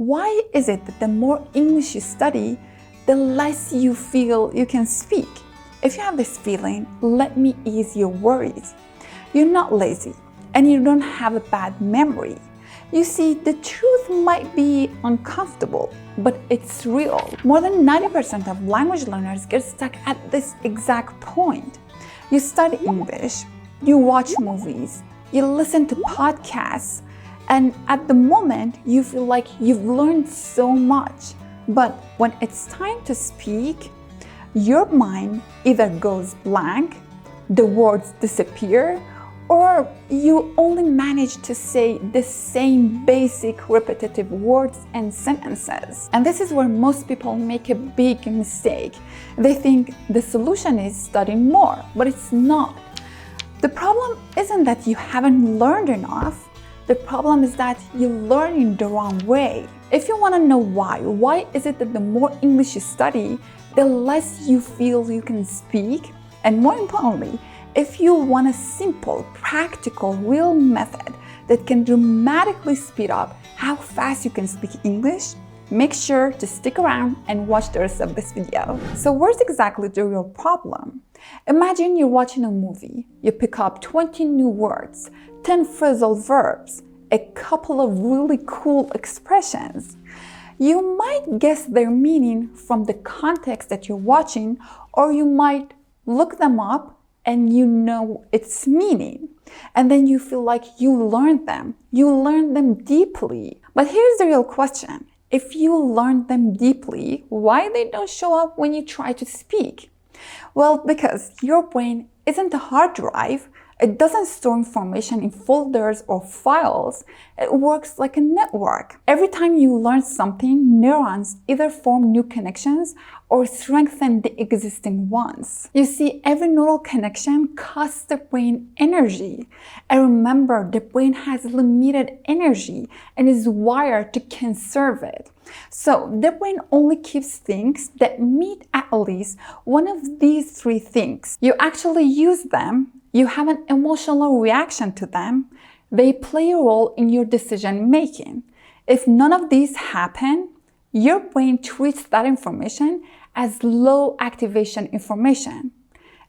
Why is it that the more English you study, the less you feel you can speak? If you have this feeling, let me ease your worries. You're not lazy and you don't have a bad memory. You see, the truth might be uncomfortable, but it's real. More than 90% of language learners get stuck at this exact point. You study English, you watch movies, you listen to podcasts, and at the moment, you feel like you've learned so much. But when it's time to speak, your mind either goes blank, the words disappear, or you only manage to say the same basic repetitive words and sentences. And this is where most people make a big mistake. They think the solution is studying more, but it's not. The problem isn't that you haven't learned enough. The problem is that you learn in the wrong way. If you want to know why is it that the more English you study, the less you feel you can speak? And more importantly, if you want a simple, practical, real method that can dramatically speed up how fast you can speak English, make sure to stick around and watch the rest of this video. So where's exactly the real problem? Imagine you're watching a movie. You pick up 20 new words, 10 phrasal verbs, a couple of really cool expressions. You might guess their meaning from the context that you're watching, or you might look them up and you know its meaning. And then you feel like you learned them. You learned them deeply. But here's the real question. If you learned them deeply, why they don't show up when you try to speak? Well, because your brain isn't a hard drive. It doesn't store information in folders or files. It works like a network. Every time you learn something, neurons either form new connections or strengthen the existing ones. You see, every neural connection costs the brain energy. And remember, the brain has limited energy and is wired to conserve it. So the brain only keeps things that meet at least one of these three things. You actually use them. You have an emotional reaction to them. They play a role in your decision making. If none of these happen, your brain treats that information as low activation information.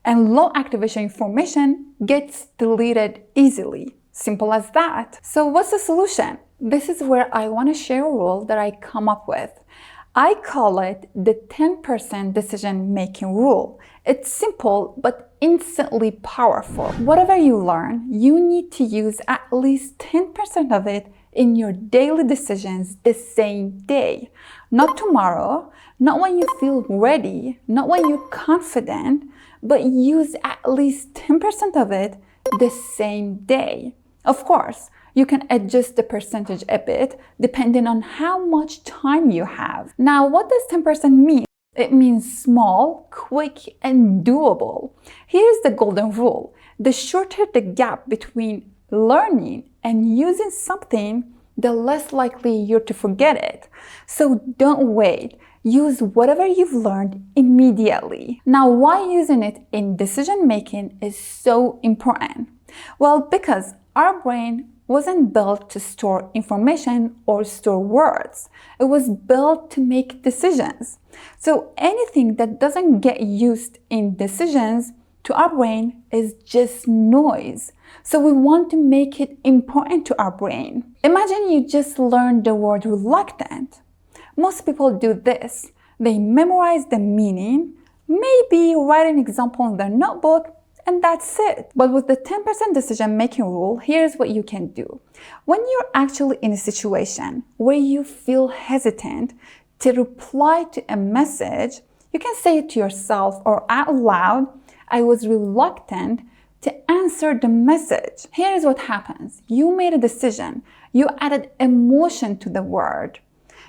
And low activation information gets deleted easily. Simple as that. So what's the solution? This is where I want to share a rule that I come up with. I call it the 10% decision-making rule. It's simple, but instantly powerful. Whatever you learn, you need to use at least 10% of it in your daily decisions the same day. Not tomorrow, not when you feel ready, not when you're confident, but use at least 10% of it the same day. Of course, you can adjust the percentage a bit depending on how much time you have. Now, what does 10% mean? It means small, quick, and doable. Here's the golden rule. The shorter the gap between learning and using something, the less likely you're to forget it. So don't wait. Use whatever you've learned immediately. Now, why using it in decision making is so important? Well, because our brain wasn't built to store information or store words. It was built to make decisions. So anything that doesn't get used in decisions to our brain is just noise. So we want to make it important to our brain. Imagine you just learned the word reluctant. Most people do this. They memorize the meaning, maybe write an example in their notebook, and that's it. But with the 10% decision-making rule, here's what you can do. When you're actually in a situation where you feel hesitant to reply to a message, you can say it to yourself or out loud, I was reluctant to answer the message. Here's what happens. You made a decision. You added emotion to the word.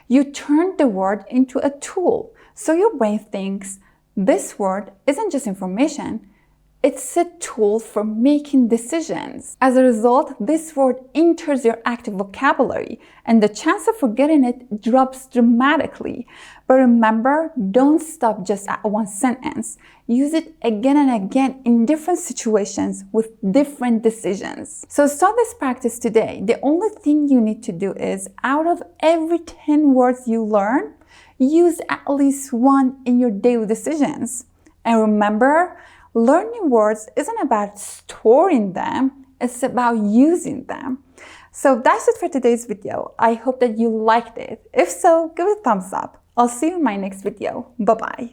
You turned the word into a tool. So your brain thinks this word isn't just information, It's a tool for making decisions. As a result, this word enters your active vocabulary and the chance of forgetting it drops dramatically. But remember, don't stop just at one sentence. Use it again and again in different situations with different decisions. So start this practice today. The only thing you need to do is, out of every 10 words you learn, use at least one in your daily decisions. And remember, learning words isn't about storing them, it's about using them. So that's it for today's video. I hope that you liked it. If so, give it a thumbs up. I'll see you in my next video. Bye-bye.